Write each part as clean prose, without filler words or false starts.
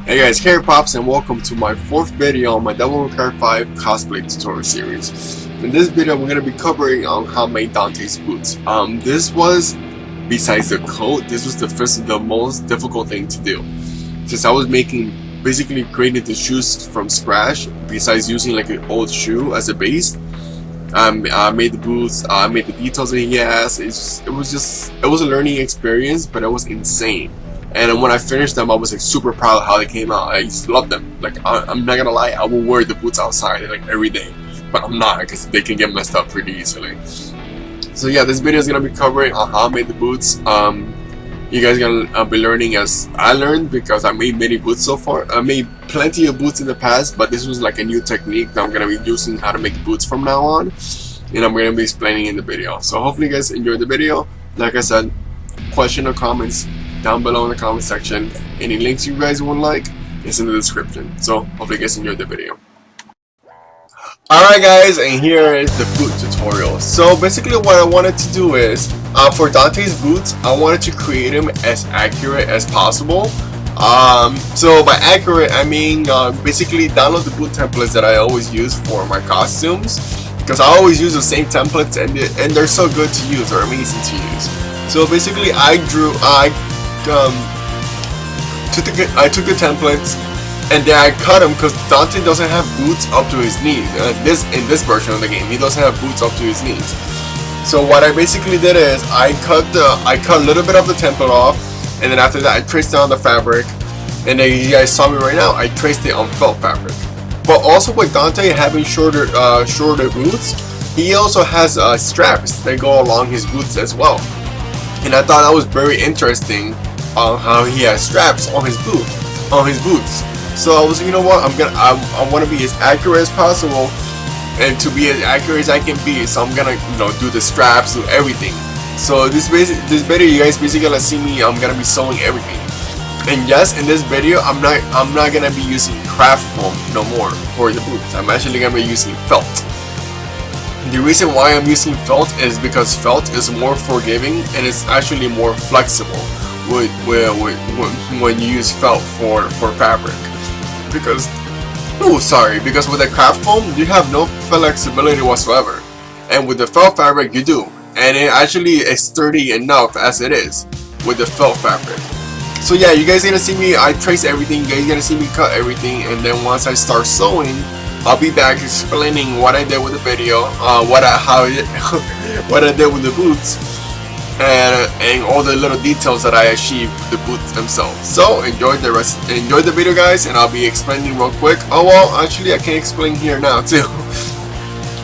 Hey guys, Carrot Pops, and welcome to my fourth video on my Devil May Cry 5 cosplay tutorial series. In this video, we're going to be covering on how to make Dante's boots. This was, besides the coat, this was the most difficult thing to do. Since I was basically creating the shoes from scratch, besides using like an old shoe as a base. I made the boots, I made the details that he has. It was a learning experience, but it was insane. And when I finished them, I was like super proud of how they came out. I just love them. Like I'm not gonna lie, I will wear the boots outside like every day, but I'm not because they can get messed up pretty easily. So yeah, this video is gonna be covering how I made the boots. You guys are gonna be learning as I learned, because I made many boots so far. I made plenty of boots in the past, but this was like a new technique that I'm gonna be using how to make boots from now on, and I'm gonna be explaining in the video. So hopefully you guys enjoyed the video. Like I said, question or comments down below in the comment section. Any links you guys would like is in the description. So hopefully you guys enjoyed the video. Alright guys, and here is the boot tutorial. So basically what I wanted to do is, for Dante's boots, I wanted to create him as accurate as possible. So by accurate, I mean basically download the boot templates that I always use for my costumes, because I always use the same templates, and they're so good to use, they're amazing to use. So basically I took the templates and then I cut them, because Dante doesn't have boots up to his knees. In this version of the game, he doesn't have boots up to his knees. So what I basically did is I cut a little bit of the template off, and then after that I traced it on the fabric, and then you guys saw me right now, I traced it on felt fabric. But also with Dante having shorter boots, he also has straps that go along his boots as well. And I thought that was very interesting on how he has straps on his boots. So I was, you know what, I want to be as accurate as possible, and to be as accurate as I can be, so I'm gonna, you know, do the straps, do everything. So this video, you guys basically gonna see me, I'm gonna be sewing everything. And yes, in this video, I'm not gonna be using craft foam no more for the boots. I'm actually gonna be using felt. The reason why I'm using felt is because felt is more forgiving and it's actually more flexible when you use felt for fabric. Because with the craft foam you have no flexibility whatsoever, and with the felt fabric you do, and it actually is sturdy enough as it is with the felt fabric. So yeah, you guys gonna see me, I trace everything, you guys gonna see me cut everything, and then once I start sewing, I'll be back explaining what I did with the video, what I did with the boots, and all the little details that I achieved with the boots themselves. So enjoy the video guys, and I'll be explaining real quick. Oh well, actually I can explain here now too.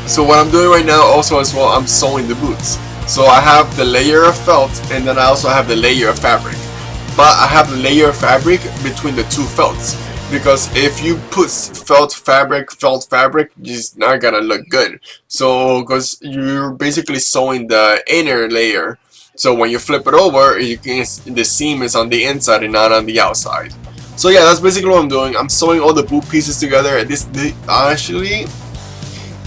So what I'm doing right now also as well, I'm sewing the boots. So I have the layer of felt, and then I also have the layer of fabric. But I have the layer of fabric between the two felts, because if you put felt fabric, it's not gonna look good. So because you're basically sewing the inner layer, so when you flip it over, the seam is on the inside and not on the outside. So yeah, that's basically what I'm doing. I'm sewing all the boot pieces together, and actually,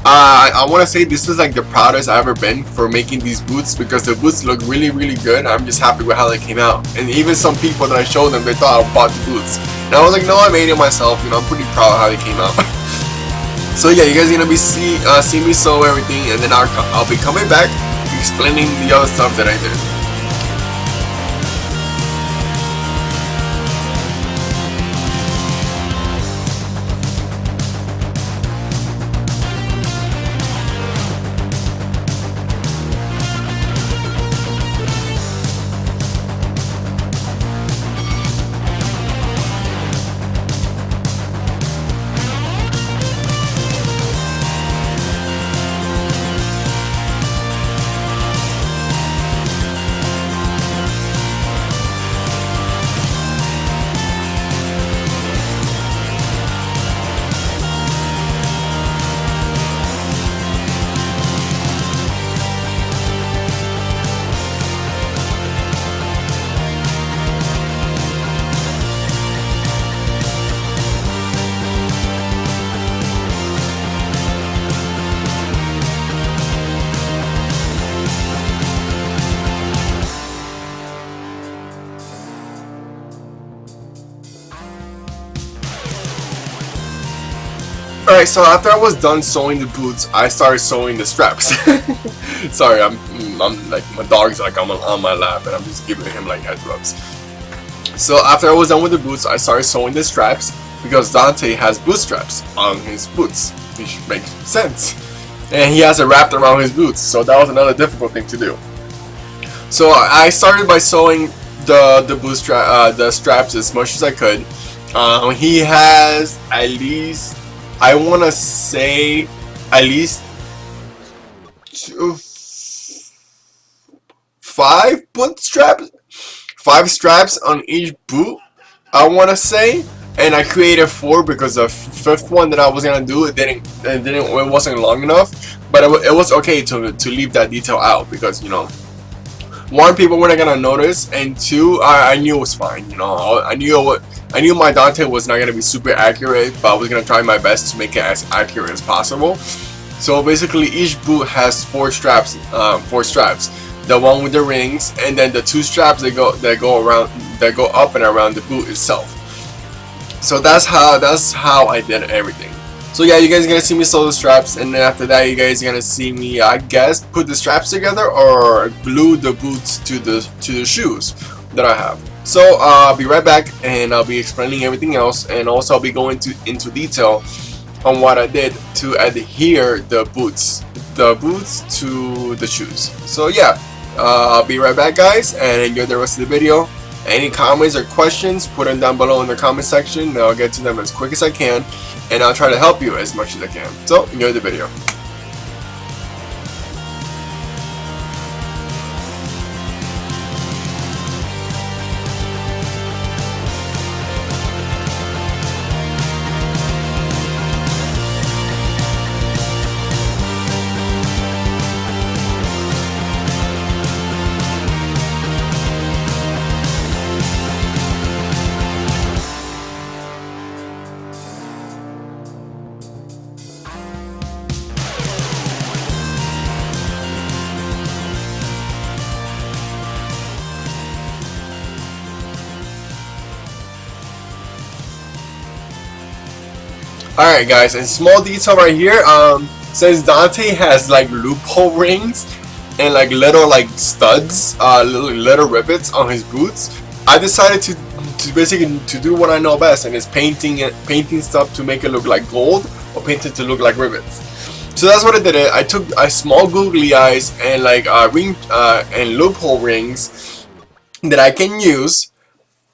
I want to say this is like the proudest I've ever been for making these boots, because the boots look really good. I'm just happy with how they came out, and even some people that I showed them, they thought I bought the boots, and I was like, no, I made it myself. You know, I'm pretty proud of how they came out. So yeah, you guys are gonna be see me sew everything, and then I'll be coming back explaining the other stuff that I did. Alright, so after I was done sewing the boots, I started sewing the straps. Sorry, I'm like, my dog's like on my lap and I'm just giving him like head rubs. So after I was done with the boots, I started sewing the straps because Dante has boot straps on his boots, which makes sense. And he has it wrapped around his boots, so that was another difficult thing to do. So I started by sewing the straps as much as I could. He has at least, I want to say, at least 5 boot straps, 5 straps on each boot, I want to say. And I created 4 because the 5th one that I was gonna do, it wasn't long enough. But it was okay to leave that detail out because, you know, 1, people were not gonna notice, and 2, I knew it was fine. You know, I knew my Dante was not gonna be super accurate, but I was gonna try my best to make it as accurate as possible. So basically, each boot has 4 straps. 4 straps. The one with the rings, and then the 2 straps that go up and around the boot itself. So that's how I did everything. So yeah, you guys are gonna see me sew the straps, and then after that, you guys are gonna see me, I guess, put the straps together or glue the boots to the shoes that I have. So I'll be right back, and I'll be explaining everything else, and also I'll be going into detail on what I did to adhere the boots to the shoes. So yeah, I'll be right back, guys, and enjoy the rest of the video. Any comments or questions, put them down below in the comment section, and I'll get to them as quick as I can, and I'll try to help you as much as I can. So enjoy the video. Alright guys, and small detail right here, since Dante has like loophole rings and like little like studs, little rivets on his boots, I decided to basically to do what I know best, and is painting stuff to make it look like gold or paint it to look like rivets. So that's what I did. I took a small googly eyes and like ring and loophole rings that I can use,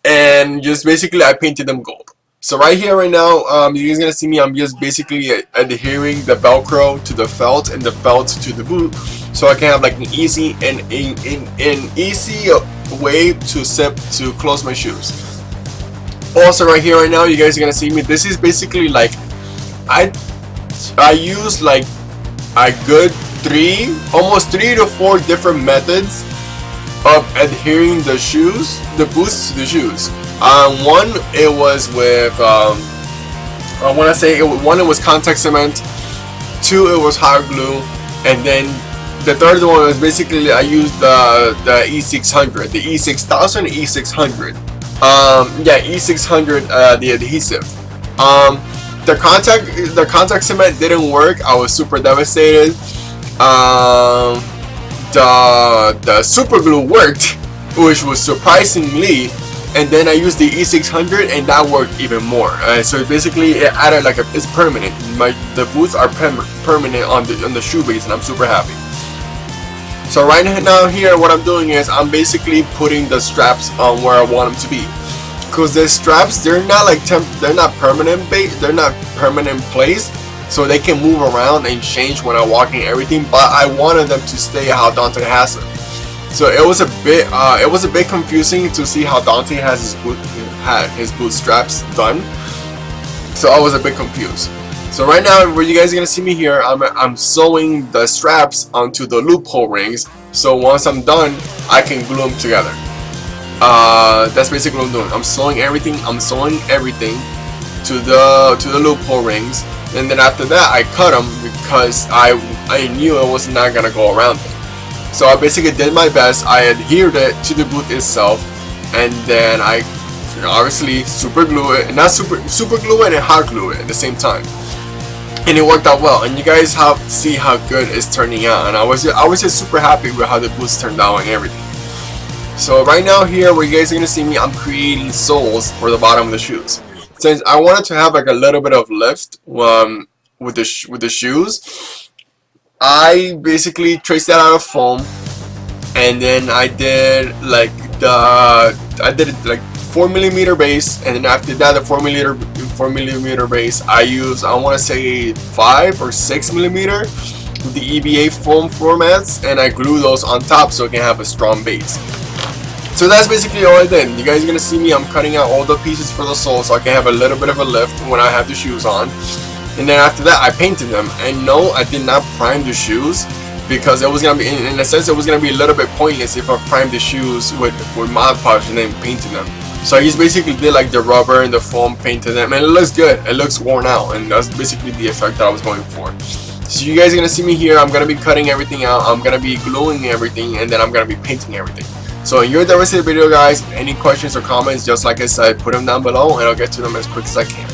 and just basically I painted them gold. So right here, right now, you guys gonna see me. I'm just basically adhering the Velcro to the felt and the felt to the boot, so I can have like an easy way to close my shoes. Also, right here, right now, you guys are gonna see me. This is basically like I use like a good almost 3 to 4 different methods of adhering the boots to the shoes. One, it was with I want to say one, it was contact cement. 2, it was hot glue, and then the third one was basically I used the E600, the E6000, E600. Yeah, E600, the adhesive. The contact cement didn't work. I was super devastated. The super glue worked, which was surprisingly. And then I used the E600, and that worked even more. So basically, it added like it's permanent. The boots are permanent on the shoe base, and I'm super happy. So right now here, what I'm doing is I'm basically putting the straps on where I want them to be. Because the straps, they're not like they're not permanent place, so they can move around and change when I'm walking everything. But I wanted them to stay how Dante has them. So it was a bit confusing to see how Dante has his boot straps done. So I was a bit confused. So right now, where you guys are gonna see me here, I'm sewing the straps onto the loophole rings. So once I'm done, I can glue them together. That's basically what I'm doing. I'm sewing everything to the loophole rings, and then after that, I cut them because I knew it was not gonna go around it. So I basically did my best. I adhered it to the boot itself, and then I obviously super glue it, and not super glue it and hot glue it at the same time. and it worked out well. And you guys have see how good it's turning out, and I was just super happy with how the boots turned out and everything. So right now here, where you guys are gonna see me, I'm creating soles for the bottom of the shoes. Since I wanted to have like a little bit of lift with the shoes, I basically traced that out of foam, and then I did like like 4mm base, and then after that the 4mm base I use, I want to say 5 or 6mm with the EVA foam formats, and I glue those on top so it can have a strong base. So that's basically all I did. You guys are gonna see me, I'm cutting out all the pieces for the sole so I can have a little bit of a lift when I have the shoes on. And then after that I painted them, and no, I did not prime the shoes, because it was gonna be, in a sense, it was gonna be a little bit pointless if I primed the shoes with Mod Podge and then painted them. So I just basically did like the rubber and the foam, painted them, and it looks good. It looks worn out, and that's basically the effect that I was going for. So you guys are gonna see me here. I'm gonna be cutting everything out. I'm gonna be gluing everything, and then I'm gonna be painting everything. So enjoy the rest of the video, guys. Any questions or comments, just like I said, put them down below, and I'll get to them as quick as I can.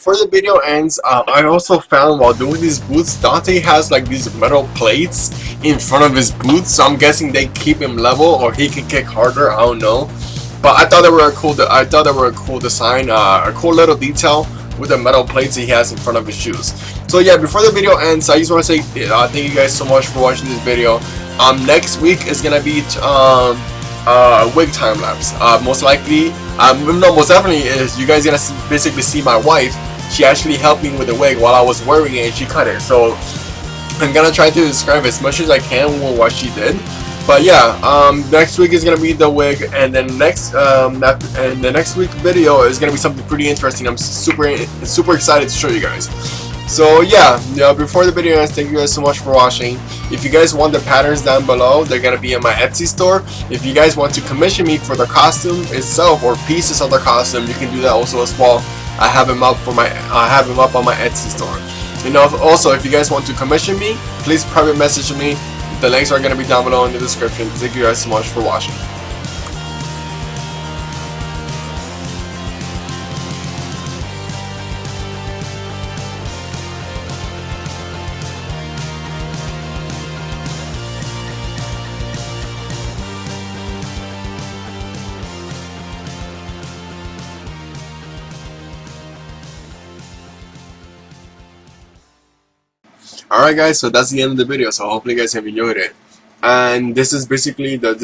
Before the video ends, I also found while doing these boots, Dante has like these metal plates in front of his boots, so I'm guessing they keep him level, or he can kick harder. I don't know, but I thought they were a cool. I thought they were a cool design, a cool little detail with the metal plates he has in front of his shoes. So yeah, before the video ends, I just want to say thank you guys so much for watching this video. Next week is gonna be wig time lapse. Most likely, no, most definitely is you guys gonna basically see my wife. She actually helped me with the wig while I was wearing it, and she cut it. So I'm gonna try to describe as much as I can what she did. But yeah, next week is gonna be the wig, and then the next week video is gonna be something pretty interesting. I'm super excited to show you guys. So yeah, before the video ends, thank you guys so much for watching. If you guys want the patterns down below, they're gonna be in my Etsy store. If you guys want to commission me for the costume itself or pieces of the costume, you can do that also as well. I have them up on my Etsy store. You know, also if you guys want to commission me, please private message me. The links are gonna be down below in the description. Thank you guys so much for watching. Alright guys, so that's the end of the video, so hopefully you guys have enjoyed it. And this is basically the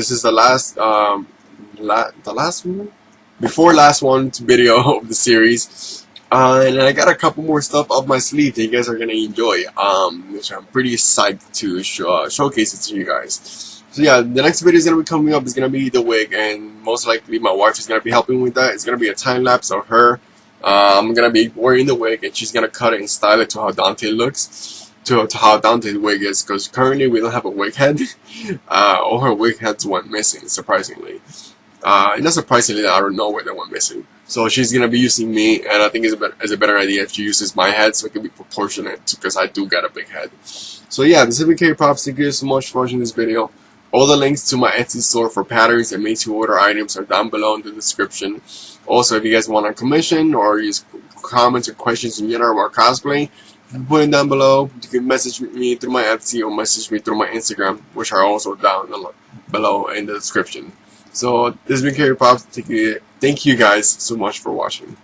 last one? Before last one video of the series. And I got a couple more stuff up my sleeve that you guys are gonna enjoy. Which I'm pretty psyched to showcase it to you guys. So yeah, the next video is gonna be coming up is gonna be the wig, and most likely my wife is gonna be helping with that. It's gonna be a time lapse of her. I'm gonna be wearing the wig, and she's gonna cut it and style it to how Dante looks. To how Dante's wig is, because currently we don't have a wig head. All her wig heads went missing, surprisingly. And not surprisingly, I don't know where they went missing. So she's gonna be using me, and I think it's a better idea if she uses my head, so it can be proportionate, because I do got a big head. So yeah, this is BK Pops. Thank you so much for watching this video. All the links to my Etsy store for patterns and made-to-order items are down below in the description. Also, if you guys want a commission or use comments or questions in general about cosplay, put it down below. You can message me through my Etsy or message me through my Instagram, which are also down below in the description. So this has been Kerry Pops. Thank you guys so much for watching.